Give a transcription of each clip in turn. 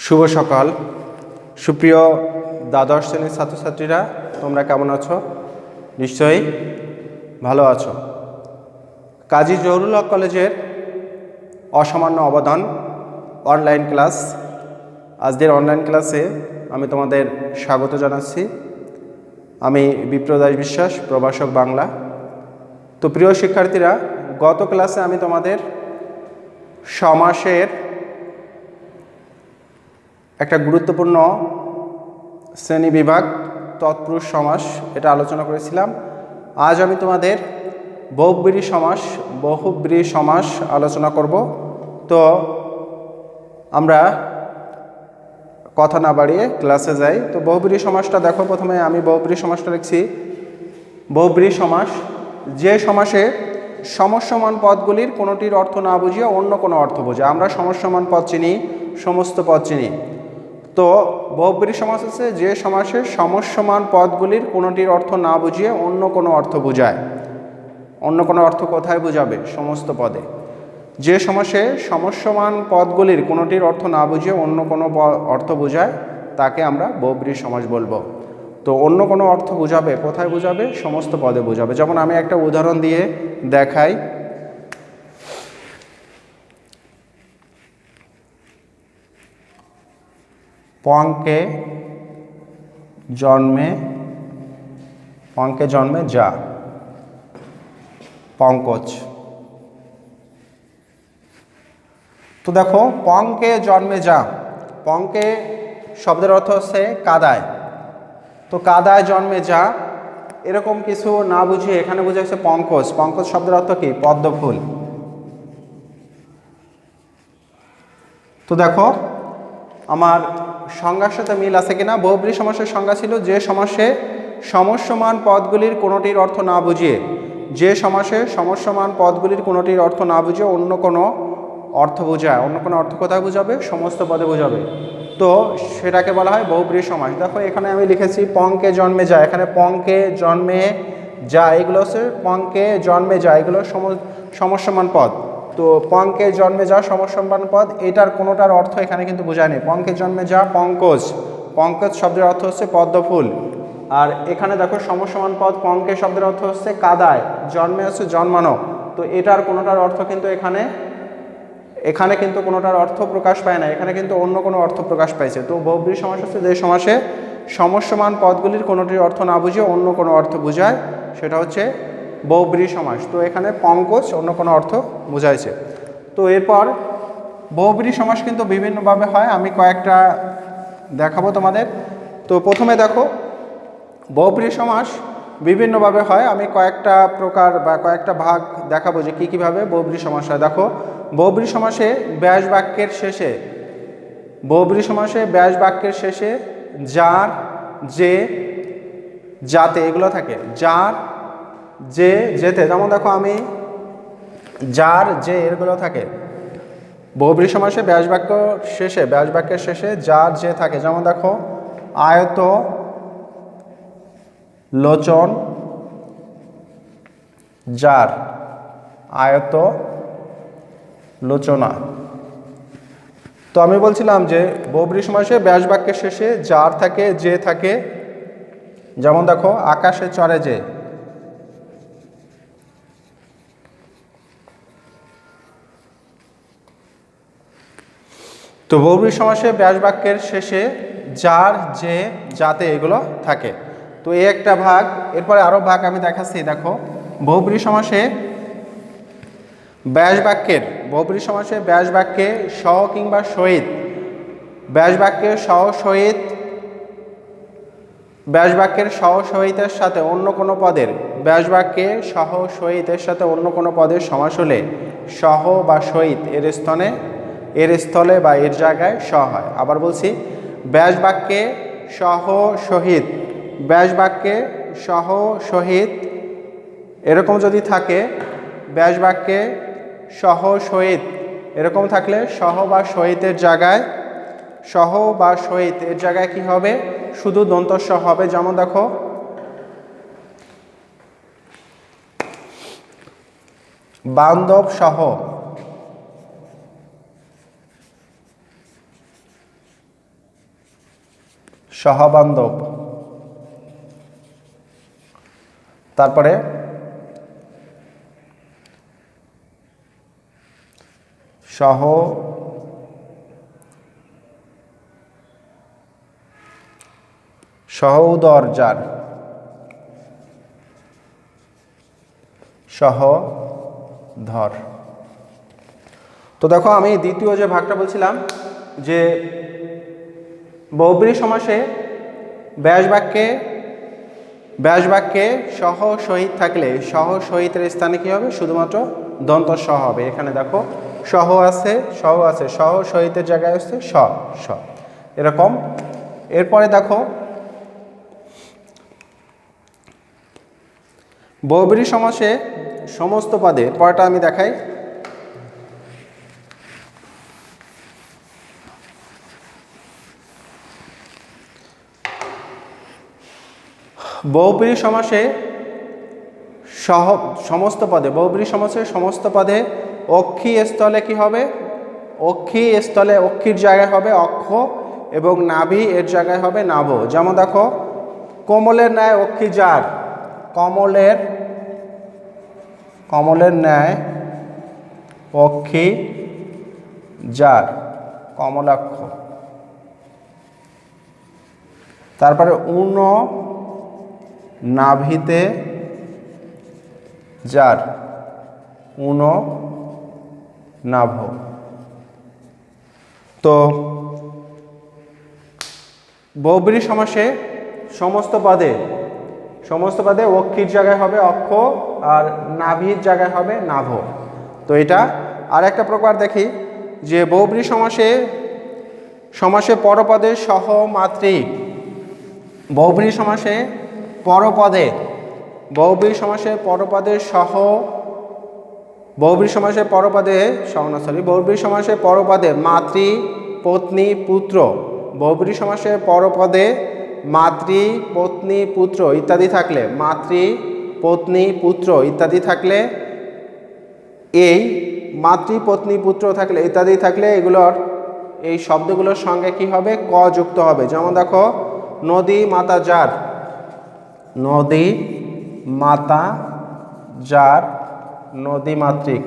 শুভ সকাল সুপ্রিয় দ্বাদশ শ্রেণীর ছাত্রছাত্রীরা, তোমরা কেমন আছো? নিশ্চয়ই ভালো আছো। কাজী জহুরুল হক কলেজের অসামান্য অবদান অনলাইন ক্লাস। আজকের অনলাইন ক্লাসে আমি তোমাদের স্বাগত জানাচ্ছি। আমি বিপ্রদাস বিশ্বাস, প্রভাষক বাংলা। তো প্রিয় শিক্ষার্থীরা, গত ক্লাসে আমি তোমাদের সমাসের একটা গুরুত্বপূর্ণ শ্রেণী বিভাগ তৎপুরুষ সমাস এটা আলোচনা করেছিলাম। আজ আমি তোমাদের বহুব্রীহি সমাস আলোচনা করব। তো আমরা কথা না বাড়িয়ে ক্লাসে যাই। তো বহুব্রীহি সমাসটা দেখো, প্রথমে আমি বহুব্রীহি সমাসটা লিখছি। বহুব্রীহি সমাস যে সমাসে সমস্যমান পদগুলির কোনোটির অর্থ না বুঝিয়ে অন্য কোনো অর্থ বোঝায়। আমরা সমস্যমান পদ চিনি, সমস্ত পদ চিনি। তো বহুব্রীহি সমাস হচ্ছে যে সমাসে সমস্যমান পদগুলির কোনোটির অর্থ না বুঝিয়ে অন্য কোনো অর্থ বোঝায়। অন্য কোনো অর্থ কোথায় বোঝাবে? সমস্ত পদে। যে সমাসে সমস্যমান পদগুলির কোনোটির অর্থ না বুঝিয়ে অন্য কোনো অর্থ বোঝায় তাকে আমরা বহুব্রীহি সমাস বলবো। তো অন্য কোনো অর্থ বোঝাবে, কোথায় বোঝাবে? সমস্ত পদে বোঝাবে। যেমন আমি একটা উদাহরণ দিয়ে দেখাই। পঙ্কে জন্মে যা, পঙ্কজ। তো দেখো, পঙ্কে জন্মে যা, পঙ্কে শব্দের অর্থ হচ্ছে কাদায়। তো কাদায় জন্মে যা, এরকম কিছু না বুঝিয়ে এখানে বুঝাচ্ছে পঙ্কজ। পঙ্কজ শব্দের অর্থ কি? পদ্ম ফুল। তো দেখো আমার সংজ্ঞার সাথে মিল আছে কিনা। বহুব্রীহি সমাসের সংজ্ঞা ছিল যে সমাসে সমস্যমান পদগুলির কোনোটির অর্থ না বুঝিয়ে, যে সমাসে সমস্যমান পদগুলির কোনোটির অর্থ না বুঝিয়ে অন্য কোনো অর্থ বোঝায়। অন্য কোনো অর্থ কোথায় বোঝাবে? সমস্ত পদে বোঝাবে। তো সেটাকে বলা হয় বহুব্রীহি সমাস। দেখো এখানে আমি লিখেছি পঙ্কে জন্মে যা। এখানে পঙ্কে জন্মে যা এগুলো হচ্ছে পঙ্কে জন্মে যা, এগুলো সমস্যমান পদ। তো পঙ্কে জন্মে যা সমস্যমান পদ, এটার কোনোটার অর্থ এখানে কিন্তু বোঝায়নি। পঙ্কে জন্মে যা পঙ্কজ, পঙ্কজ শব্দের অর্থ হচ্ছে পদ্ম ফুল। আর এখানে দেখো সমস্যমান পদ পঙ্কে শব্দের অর্থ হচ্ছে কাদায়, জন্মে হচ্ছে জন্মানো। তো এটার কোনোটার অর্থ কিন্তু এখানে কিন্তু কোনোটার অর্থ প্রকাশ পায় না, এখানে কিন্তু অন্য কোনো অর্থ প্রকাশ পাইছে। তো বহুব্রীহি সমাস হচ্ছে যে সমাসে সমস্যমান পদগুলির কোনোটির অর্থ না বুঝিয়ে অন্য কোনো অর্থ বোঝায়, সেটা হচ্ছে বহুব্রীহি সমাস। তো এখানে পঙ্কজ অন্য কোনো অর্থ বোঝাইছে। তো এরপর বহুব্রীহি সমাস কিন্তু বিভিন্নভাবে হয়, আমি কয়েকটা দেখাবো তোমাদের। তো প্রথমে দেখো, বহুব্রীহি সমাস বিভিন্নভাবে হয়, আমি কয়েকটা প্রকার বা কয়েকটা ভাগ দেখাবো যে কীভাবে বহুব্রীহি সমাস হয়। দেখো, বহুব্রীহি সমাসে ব্যাস বাক্যের শেষে যার, যে, যাতে এগুলো থাকে। যার, যে, যেতে। যেমন দেখো আমি যার, যে এগুলো থাকে। বহুব্রীহি সমাসে ব্যাস বাক্যের শেষে যার, যে থাকে। যেমন দেখো আয়ত লোচন যার, আয়ত লোচনা। তো আমি বলছিলাম যে বহুব্রীহি সমাসে ব্যাস বাক্যের শেষে যার থাকে, যে থাকে। যেমন দেখো আকাশে চড়ে যে। তো বহুব্রীহি সমাসে ব্যাস বাক্যের শেষে যার, যে, যাতে এগুলো থাকে। তো এই একটা ভাগ। এরপরে আরো ভাগ আমি দেখাচ্ছি। দেখো বহুব্রীহি সমাসে ব্যাস বাক্যে সহ কিংবা সহিত, ব্যাস বাক্যের সহ সহিতের সাথে অন্য কোনো পদের, ব্যাস বাক্যে সহ সহিতের সাথে অন্য কোনো পদের সমাস হলে সহ বা সহিত এর স্থলে বা এর জায়গায় স হয়। আবার বলছি, ব্যাস বাক্যে সহ সহিত এরকম যদি থাকে, ব্যাস বাক্যে সহ সহিত এরকম থাকলে সহ বা সহিতের জায়গায় কি হবে? শুধু দন্ত স হবে। যেমন দেখো বান্ধব সহ, সহবান্ধব। তারপরে সহোদর যার, সহধর। তো দেখো আমি দ্বিতীয় যে ভাগটা বলছিলাম যে বহুব্রীহি সমাসে ব্যাস বাক্যে সহ সহিত থাকলে সহ সহিতের স্থানে কি হবে? শুধুমাত্র দন্ত স হবে। এখানে দেখো সহ আছে, সহ সহিতের জায়গায় হচ্ছে স এরকম। এরপরে দেখো বহুব্রীহি সমাসে সমস্ত পদে, পরেরটা আমি দেখাই। বহুব্রীহি সমাসে বহুব্রীহি সমাসে সমস্ত পদে অক্ষী স্থলে কি হবে? অক্ষী স্থলে অক্ষীর জায়গায় হবে অক্ষ এবং নাভি এর জায়গায় হবে নাভ। যেমন দেখো কমলের ন্যায় অক্ষী যার, কমলের ন্যায় অক্ষী যার, কমলাক্ষ। তারপরে উন নাভিতে যার, উন নাভ। তো বহুব্রীহি সমাসে সমস্ত পদে অক্ষীর জায়গায় হবে অক্ষ আর নাভির জায়গায় হবে নাভ। তো এটা আর একটা প্রকার দেখি যে বহুব্রীহি সমাসে পরপদে সহ মাতৃক। বহুব্রীহি সমাসে পরপদে মাতৃ পত্নী পুত্র, বহুব্রীহি সমাসে পরপদে মাতৃ পত্নী পুত্র ইত্যাদি থাকলে এই মাতৃ পত্নী পুত্র থাকলে ইত্যাদি থাকলে এগুলোর এই শব্দগুলোর সঙ্গে কি হবে? ক যুক্ত হবে। যেমন দেখো নদী মাতা যার, নদী মাতৃক,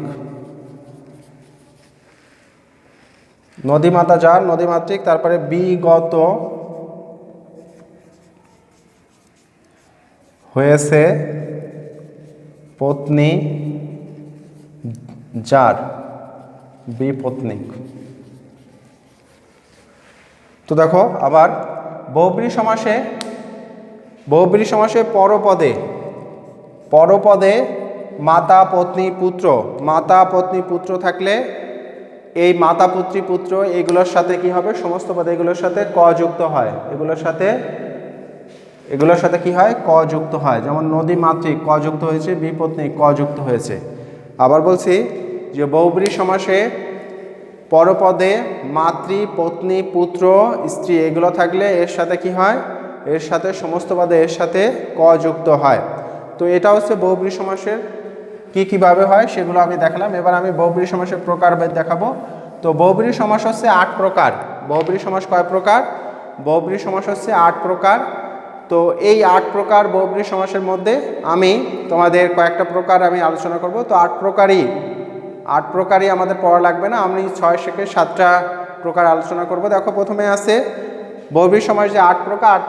নদী মাতৃক। তারপরে বিগত হয়েছে পত্নী যার, বিপত্নিক। তো দেখো আবার বহুব্রীহি সমাসে পরপদে মাতা পত্নী পুত্র থাকলে এই মাতা পুত্রী পুত্র এগুলোর সাথে কি হবে? সমস্ত পদে এগুলোর সাথে ক যুক্ত হয়, এগুলোর সাথে কি হয়? ক যুক্ত হয়। যেমন নদী মাতৃক ক যুক্ত হয়েছে, বিপত্নী ক যুক্ত হয়েছে। আবার বলছি যে বহুব্রীহি সমাসে পরপদে মাতৃ পত্নী পুত্র স্ত্রী এগুলো থাকলে এর সাথে কি হয়? এর সাথে সমস্ত পদে এর সাথে ক যুক্ত হয়। তো এটা হচ্ছে বহুব্রীহি সমাসের কিভাবে হয় সেগুলো আমি দেখালাম। এবার আমি বহুব্রীহি সমাসের প্রকারভেদ দেখাবো। তো বহুব্রীহি সমাস হচ্ছে 8 প্রকার। বহুব্রীহি সমাস কয় প্রকার? বহুব্রীহি সমাস হচ্ছে 8 প্রকার। তো এই 8 প্রকার বহুব্রীহি সমাসের মধ্যে আমি তোমাদের কয়েকটা প্রকার আমি আলোচনা করব। তো 8 প্রকারই আমাদের পড়া লাগবে না, আমি 6 থেকে 7টা প্রকার আলোচনা করব। দেখো প্রথমে আছে বহুব্রীহি সমাস যে 8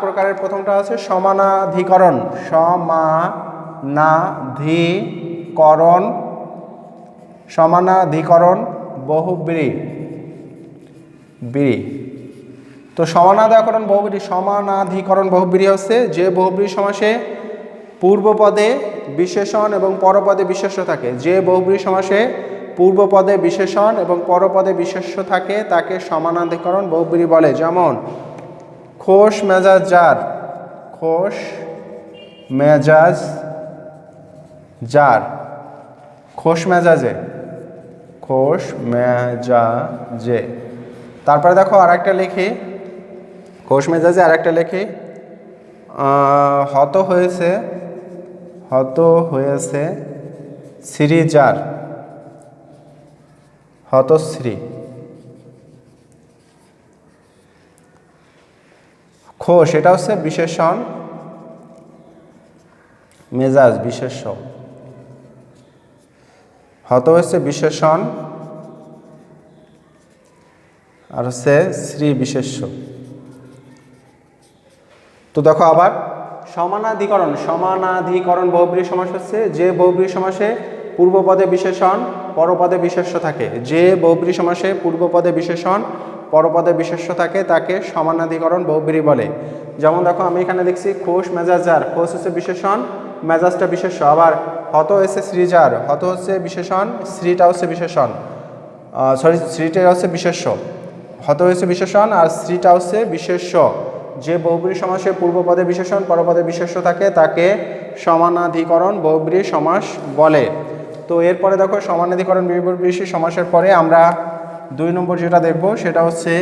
প্রকারের প্রথমটা আছে সমানাধিকরণ। সমানাধিকরণ বহুব্রীহি। তো সমানাধিকরণ বহুব্রীহি হচ্ছে যে বহুব্রীহি সমাসে পূর্বপদে বিশেষণ এবং পরপদে বিশেষ্য থাকে। যে বহুব্রীহি সমাসে পূর্বপদে বিশেষণ এবং পরপদে বিশেষ্য থাকে তাকে সমানাধিকরণ বহুব্রীহি বলে। যেমন খোশ মেজাজ যার, খোশ মেজাজে। তারপরে দেখো আরেকটা লিখি, খোশ মেজাজে আরেকটা লিখি, হত হয়েছে শ্রী যার, হতশ্রী। খোশ এটা হচ্ছে বিশেষণ, মেজাজ বিশেষ্য। হত হচ্ছে বিশেষণ, আর হচ্ছে শ্রী বিশেষ্য। তো দেখো আবার সমানাধিকরণ। সমানাধিকরণ বহুব্রীহি সমাস হচ্ছে যে বহুব্রীহি সমাসে পূর্বপদে বিশেষণ পরপদে বিশেষ্য থাকে। যে বহুব্রীহি সমাসে পূর্বপদে বিশেষণ পরপদে বিশেষ্য থাকে তাকে সমানাধিকরণ বহুব্রীহি বলে। যেমন দেখো আমি এখানে দেখছি খোশ মেজাজ যার, খোশ হচ্ছে বিশেষণ, মেজাজটা বিশেষ্য। আবার হত হচ্ছে শ্রীজার, হত হচ্ছে বিশেষণ, শ্রীটা হচ্ছে বিশেষণ, শ্রীটা হচ্ছে বিশেষ্য। হত হচ্ছে বিশেষণ আর শ্রীটা হচ্ছে বিশেষ্য। যে বহুব্রীহি সমাসে পূর্বপদে বিশেষণ পরপদে বিশেষ্য থাকে তাকে সমানাধিকরণ বহুব্রীহি সমাস বলে। তো এরপরে দেখো সমানাধিকরণ বিশেষ্য সমাসের পরে আমরা 2 নম্বর যেটা দেখব সেটা হচ্ছে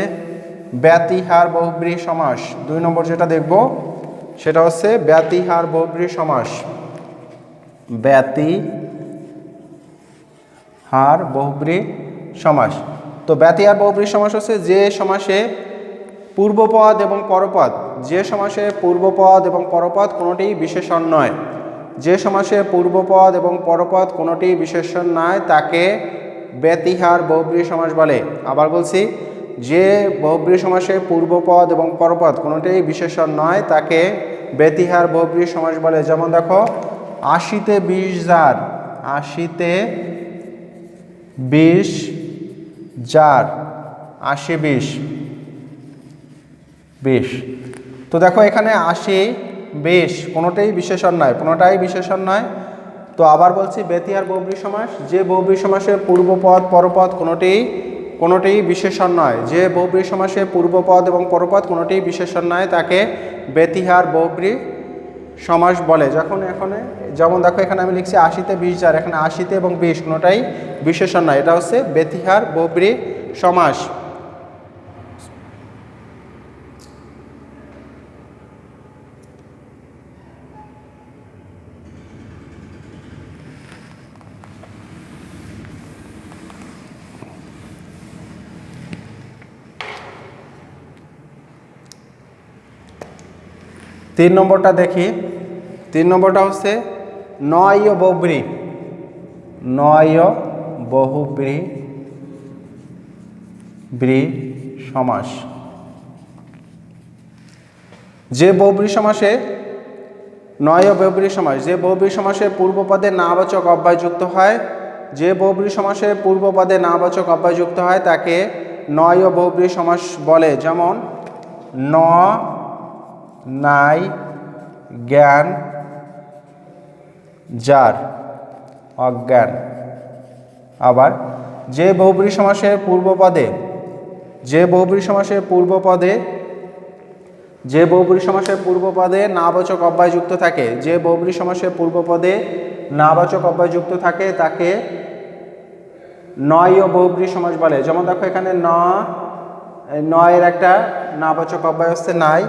ব্যতিহার বহুব্রীহি সমাস। 2 নম্বর যেটা দেখব সেটা হচ্ছে ব্যতিহার বহুব্রীহি সমাস। ব্যতিহার বহুব্রীহি সমাস। তো ব্যতিহার বহুব্রীহি সমাস হচ্ছে যে সমাসে পূর্বপদ এবং পরপদ, যে সমাসে পূর্বপদ এবং পরপদ কোনোটি বিশেষণ নয়, যে সমাসে পূর্বপদ এবং পরপদ কোনোটি বিশেষণ নয় তাকে ব্যতিহার বহুব্রীহি সমাস বলে। আবার বলছি, যে বহুব্রীহি সমাসে পূর্বপদ এবং পরপদ কোনোটি বিশেষণ নয় তাকে ব্যতিহার বহুব্রীহি সমাস বলে। যেমন দেখো 80-তে 20 যার, 80-তে 20 যার, 80-20 20। তো দেখো এখানে 80-20 কোনোটাই বিশেষণ নয়, কোনোটাই বিশেষণ নয়। তো আবার বলছি ব্যতিহার বহুব্রীহি সমাস, যে বহুব্রীহি সমাসে পূর্বপদ পরপদ কোনোটি বিশেষণ নয়, যে বহুব্রীহি সমাসে পূর্বপদ এবং পরপদ কোনোটি বিশেষণ নয় তাকে ব্যতিহার বহুব্রীহি সমাস বলে। যেমন দেখো এখানে আমি লিখছি 80-তে 20 যার, এখানে 80-তে এবং 20 কোনোটাই বিশেষণ নয়, এটা হচ্ছে ব্যতিহার বহুব্রীহি সমাস। তিন নম্বরটা দেখি। 3 নম্বরটা হচ্ছে নয় বহুব্রীহি। নয় বহুব্রীহি সমাস। যে বহুব্রীহি সমাসে নয় বহুব্রীহি সমাস, যে বহুব্রীহি সমাসে পূর্বপদে নাবাচক অব্যয় যুক্ত হয়, যে বহুব্রীহি সমাসে পূর্বপদে নাবাচক অব্যয় যুক্ত হয় তাকে নয় বহুব্রীহি সমাস বলে। যেমন নাই জ্ঞান যার, অজ্ঞান। আবার যে বহুব্রীহি সমাসের পূর্বপদে, যে বহুব্রীহি সমাসের পূর্বপদে, যে বহুব্রীহি সমাসের পূর্বপদে নাবাচক অব্যয় যুক্ত থাকে, যে বহুব্রীহি সমাসের পূর্বপদে নাবাচক অব্যয় যুক্ত থাকে তাকে নয় বহুব্রীহি সমাস বলে। যেমন দেখো এখানে নয়ের একটা নাবাচক অব্যয় হচ্ছে নাই,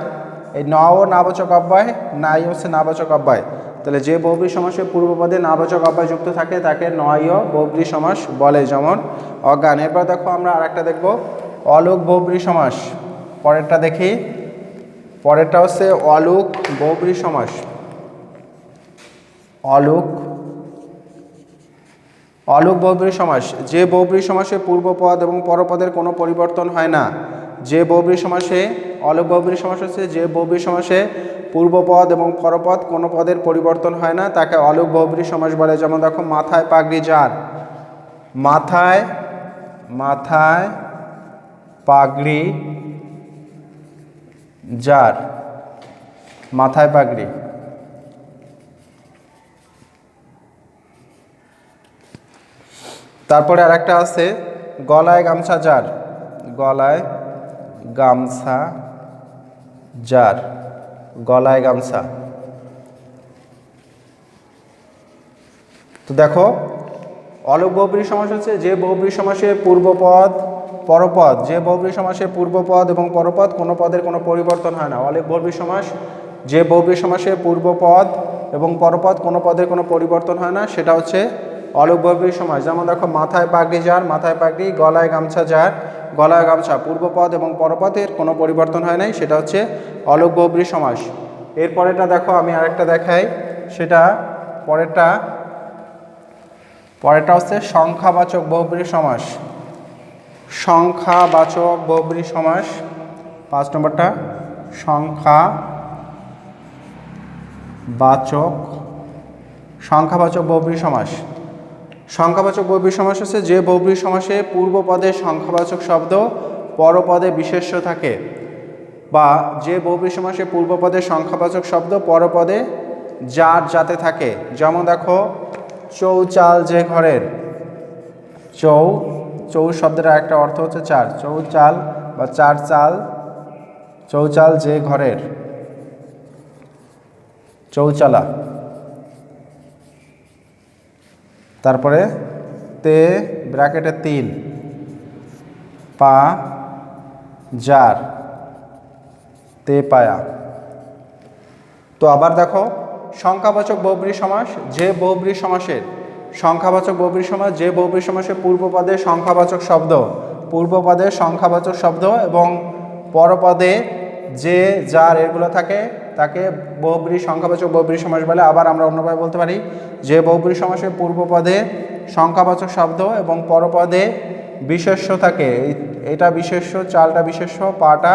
এই নও নাবাচক অব্যয়, নাই হচ্ছে নাবাচক অব্যয়। তাহলে যে বহুব্রীহি সমাসের পূর্বপদে নাবাচক অব্যয় যুক্ত থাকে তাকে নয় বহুব্রীহি সমাস বলে, যেমন অজ্ঞান। এরপর দেখো আমরা আরেকটা দেখব অলোক বহুব্রীহি সমাস। পরেরটা দেখি, পরেরটা হচ্ছে অলোক বহুব্রীহি সমাস। অলোক বহুব্রীহি সমাস, যে বহুব্রীহি সমাসে পূর্বপদ এবং পরপদের কোনো পরিবর্তন হয় না, যে বহুব্রীহি সমাসে অলোক বহুব্রীহি সমাস হচ্ছে যে বহুব্রীহি সমাসে পূর্বপদ এবং পরপদ কোনো পদের পরিবর্তন হয় না তাকে অলোক বহুব্রীহি সমাস বলে। যেমন দেখো মাথায় পাগড়ি যার, মাথায় পাগড়ি যার, মাথায় পাগড়ি। তারপরে আরেকটা আছে গলায় গামছা যার, গলায় গামছা যার, গলায় গামছা। তো দেখো অলোক বহুব্রীহি সমাস হচ্ছে যে বহুব্রীহি সমাসে পূর্বপদ পরপদ, যে বহুব্রীহি সমাসে পূর্বপদ এবং পরপদ কোনো পদের কোনো পরিবর্তন হয় না। অলোক বহুব্রীহি সমাস যে বহুব্রীহি সমাসে পূর্বপদ এবং পরপদ কোনো পদের কোনো পরিবর্তন হয় না সেটা হচ্ছে অলোক বহুব্রীহি সমাস। যেমন দেখো মাথায় পাগড়ি যার, মাথায় পাগড়ি, গলায় গামছা যার, গলায় গামছা। পূর্বপদ এবং পরপদের কোনো পরিবর্তন হয় নাই, সেটা হচ্ছে অলোক বহুব্রীহি সমাস। এরপরেটা দেখো, আমি আরেকটা দেখাই, সেটা পরেরটা হচ্ছে সংখ্যাবাচক বহুব্রীহি সমাস। সংখ্যাবাচক বহুব্রীহি সমাস 5 নম্বরটা, সংখ্যাবাচক বহুব্রীহি সমাস। সংখ্যাবাচক বহুব্রীহি সমাস হচ্ছে যে বহুব্রীহি সমাসে পূর্বপদে সংখ্যাবাচক শব্দ, পরপদে বিশেষ্য থাকে, বা যে বহুব্রীহি সমাসে পূর্বপদে সংখ্যাবাচক শব্দ, পরপদে যার যাতে থাকে। যেমন দেখো চৌচাল যে ঘরের, চৌ শব্দের একটা অর্থ হচ্ছে চার, চৌচাল বা চার চাল, চৌচাল যে ঘরের, চৌচালা। তারপরে তে ব্র্যাকেটে 3, পা যার, তে পায়া। তো আবার দেখো সংখ্যাবাচক বহুব্রীহি সমাস, যে বহুব্রীহি সমাসের সংখ্যাবাচক বহুব্রীহি সমাস, যে বহুব্রীহি সমাসে পূর্বপদে সংখ্যাবাচক শব্দ এবং পরপদে যে যার এগুলো থাকে, তাকে বহুব্রীহি সংখ্যাবাচক বহুব্রীহি সমাস বলে। আবার আমরা অন্যভাবে বলতে পারি, যে বহুব্রীহি সমাসে পূর্বপদে সংখ্যাবাচক শব্দ এবং পরপদে বিশেষ্য থাকে, এটা বিশেষ্য, চালটা বিশেষ্য, পাটা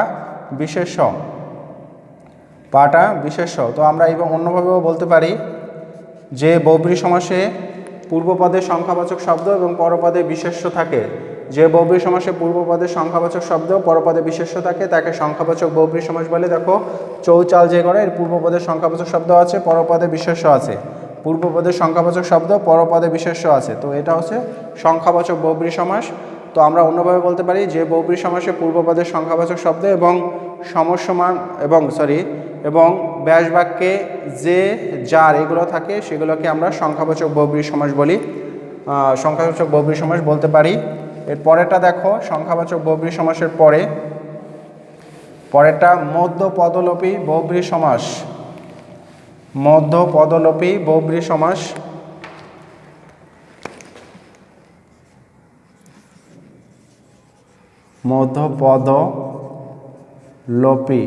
বিশেষ্য। তো আমরা এবং অন্যভাবেও বলতে পারি, যে বহুব্রীহি সমাসে পূর্বপদে সংখ্যাবাচক শব্দ এবং পরপদে বিশেষ্য থাকে, যে বহুব্রীহি সমাসে পূর্বপদে সংখ্যাবাচক শব্দ, পরপদে বিশেষ্য থাকে, তাকে সংখ্যাবাচক বহুব্রীহি সমাস বলে। দেখো চৌচাল যে ঘরে, এর পূর্বপদে সংখ্যাবাচক শব্দ আছে, পরপদে বিশেষ্য আছে, পূর্বপদে সংখ্যাবাচক শব্দ, পরপদে বিশেষ্য আছে, তো এটা হচ্ছে সংখ্যাবাচক বহুব্রীহি সমাস। তো আমরা অন্যভাবে বলতে পারি, যে বহুব্রীহি সমাসে পূর্বপদের সংখ্যাবাচক শব্দ এবং সমস্যমান এবং ব্যাস বাক্যে যে যার এগুলো থাকে, সেগুলোকে আমরা সংখ্যাবাচক বহুব্রীহি সমাস বলি, সংখ্যাবাচক বহুব্রীহি সমাস বলতে পারি। এর পরেরটা দেখো, সংখ্যাবাচক বহুব্রীহি সমাসের পরেরটা মধ্যপদলোপী বহুব্রীহি সমাস। মধ্যপদলোপী বহুব্রীহি সমাস। মধ্যপদলোপী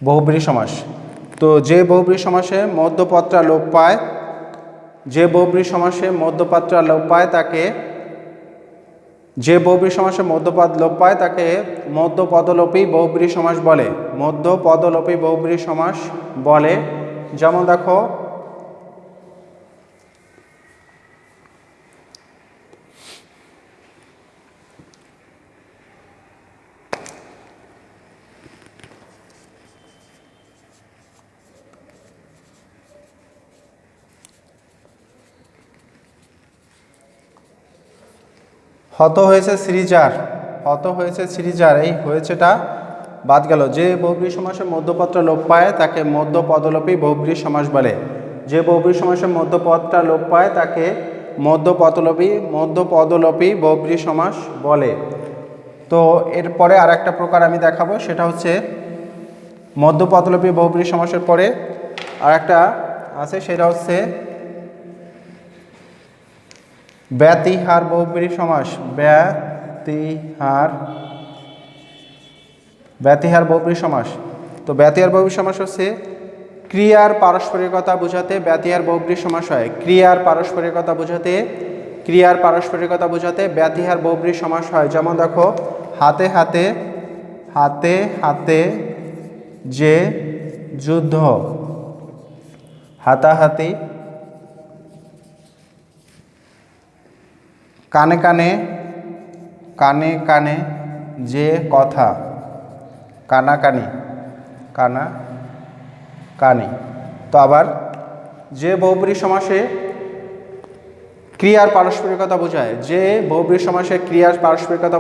বহুব্রীহি সমাস। তো যে বহুব্রীহি সমাসে মধ্যপদটা লোপ পায়, যে বহুব্রীহি সমাসে মধ্যপদটা লোপ পায় তাকে, যে বহুব্রীহি সমাসে মধ্যপদ লোপ পায় তাকে মধ্যপদলোপী বহুব্রীহি সমাস বলে, মধ্যপদলোপী বহুব্রীহি সমাস বলে। যেমন দেখো হত হয়েছে শ্রীজার, এই হয়েছেটা বাদ গেল। যে বহুব্রীহি সমাসে মধ্যপদটা লোপ পায় তাকে মধ্যপদলোপী বহুব্রীহি সমাস বলে, যে বহুব্রীহি সমাসে মধ্যপদটা লোপ পায় তাকে মধ্যপদলোপী বহুব্রীহি সমাস বলে। তো এরপরে আর একটা প্রকার আমি দেখাবো, সেটা হচ্ছে মধ্যপদলোপী বহুব্রীহি সমাসের পরে আর একটা আছে, সেটা হচ্ছে ব্যতিহার বহুব্রীহি সমাস। ব্যতিহার বহুব্রীহি সমাস। তো ব্যতিহার বহুব্রীহি সমাস হচ্ছে ক্রিয়ার পারস্পরিকতা বোঝাতে ব্যতিহার বহুব্রীহি সমাস হয়। ক্রিয়ার পারস্পরিকতা বোঝাতে ব্যতিহার বহুব্রীহি সমাস হয়। যেমন দেখো হাতে হাতে যে যুদ্ধ, হাতাহাতি। কানে কানে যে কথা, কানাকানি। তো আবার যে বহুব্রীহি সমাসে ক্রিয়ার পারস্পরিকতা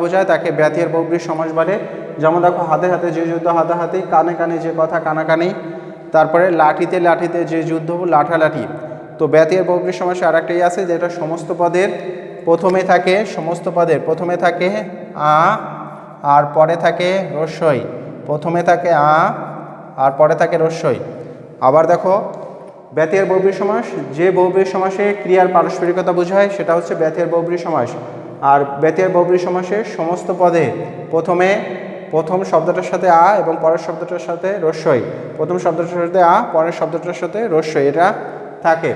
বোঝায়, তাকে ব্যতিহার বহুব্রীহি সমাস বলে। যেমন দেখো হাতে হাতে যে যুদ্ধ, হাতাহাতি। কানে কানে যে কথা, কানাকানি। তারপরে লাঠিতে যে যুদ্ধ, লাঠালাঠি। তো ব্যতিহার বহুব্রীহি সমাসে আর একটাই আছে, যেটা সমস্ত পদের প্রথমে থাকে আ আর পরে থাকে রস্বই। আবার দেখো ব্যতিহার বহুব্রীহি সমাস, যে বহুব্রীহি সমাসে ক্রিয়ার পারস্পরিকতা বোঝায় সেটা হচ্ছে ব্যতিহার বহুব্রীহি সমাস। আর ব্যতিহার বহুব্রীহি সমাসে সমস্ত পদে প্রথম শব্দটার সাথে আ এবং পরের শব্দটার সাথে রস্যই, প্রথম শব্দটার সাথে আ, পরের শব্দটার সাথে রস্যই, এটা থাকে।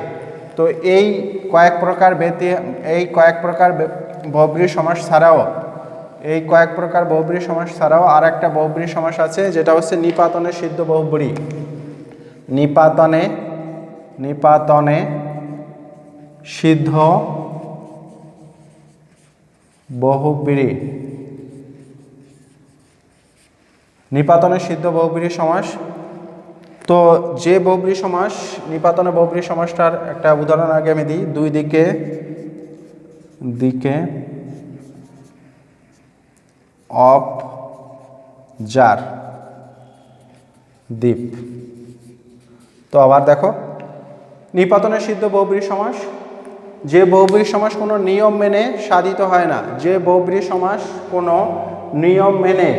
তো এই কয়েক প্রকার বহুব্রীহি সমাস ছাড়াও আর একটা বহুব্রীহি সমাস আছে, যেটা হচ্ছে নিপাতনে সিদ্ধ বহুব্রীহি। নিপাতনে সিদ্ধ বহুব্রীহি, নিপাতনে সিদ্ধ বহুব্রীহি সমাস। তো যে বহুব্রীহি সমাস, নিপাতনে বহুব্রীহি সমাসটার একটা উদাহরণ আগে আমি দিই। দুই দিকে অপ জার দ্বীপ। তো আবার দেখো, নিপাতনে সিদ্ধ বহুব্রীহি সমাস, যে বহুব্রীহি সমাস কোনো নিয়ম মেনে সাধিত হয় না, যে বহুব্রীহি সমাস কোনো নিয়ম মেনে,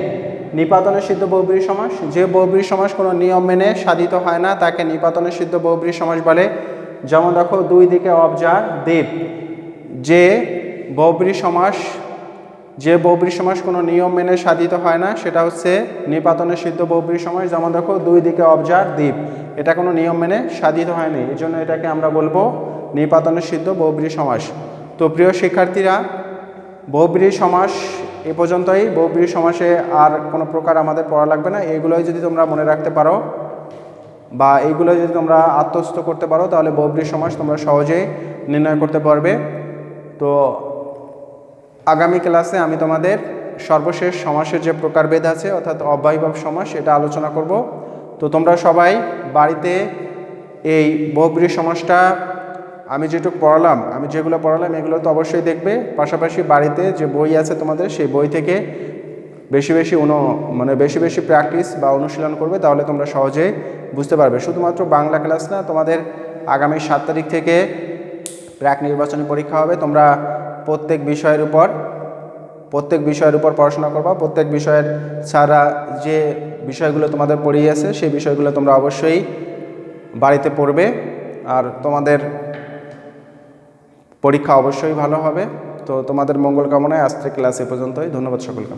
নিপাতনে সিদ্ধ বহুব্রীহি সমাস, যে বহুব্রীহি সমাস কোনো নিয়ম মেনে সাধিত হয় না তাকে নিপাতনে সিদ্ধ বহুব্রীহি সমাস বলে। যেমন দেখো, দুই দিকে অবজার দ্বীপ, যে বহুব্রীহি সমাস কোনো নিয়ম মেনে সাধিত হয় না সেটা হচ্ছে নিপাতনে সিদ্ধ বহুব্রীহি সমাস। যেমন দেখো, দুই দিকে অবজার দ্বীপ, এটা কোনো নিয়ম মেনে সাধিত হয়নি, এই জন্য এটাকে আমরা বলবো নিপাতনে সিদ্ধ বহুব্রীহি সমাস। তো প্রিয় শিক্ষার্থীরা, বহুব্রীহি সমাস এ পর্যন্তই। বহুব্রীহি সমাসে আর কোনো প্রকার আমাদের পড়া লাগবে না। এইগুলোই যদি তোমরা মনে রাখতে পারো বা এইগুলোই যদি তোমরা আত্মস্থ করতে পারো তাহলে বহুব্রীহি সমাস তোমরা সহজেই নির্ণয় করতে পারবে। তো আগামী ক্লাসে আমি তোমাদের সর্বশেষ সমাসের যে প্রকারভেদ আছে অর্থাৎ অব্যয়ভাব সমাস, এটা আলোচনা করব। তো তোমরা সবাই বাড়িতে এই বহুব্রীহি সমাসটা আমি যেগুলো পড়ালাম এগুলো তো অবশ্যই দেখবে। পাশাপাশি বাড়িতে যে বই আছে তোমাদের, সেই বই থেকে বেশি বেশি প্র্যাকটিস বা অনুশীলন করবে, তাহলে তোমরা সহজেই বুঝতে পারবে। শুধুমাত্র বাংলা ক্লাস না, তোমাদের আগামী 7 তারিখ থেকে প্রাক নির্বাচনী পরীক্ষা হবে। তোমরা প্রত্যেক বিষয়ের উপর পড়াশোনা করবা। প্রত্যেক বিষয়ের ছাড়া যে বিষয়গুলো তোমাদের পড়িয়েছে সেই বিষয়গুলো তোমরা অবশ্যই বাড়িতে পড়বে, আর তোমাদের পরীক্ষা অবশ্যই ভালো হবে। তো তোমাদের মঙ্গল কামনায় আজকের ক্লাস এ পর্যন্তই। ধন্যবাদ সকলকে।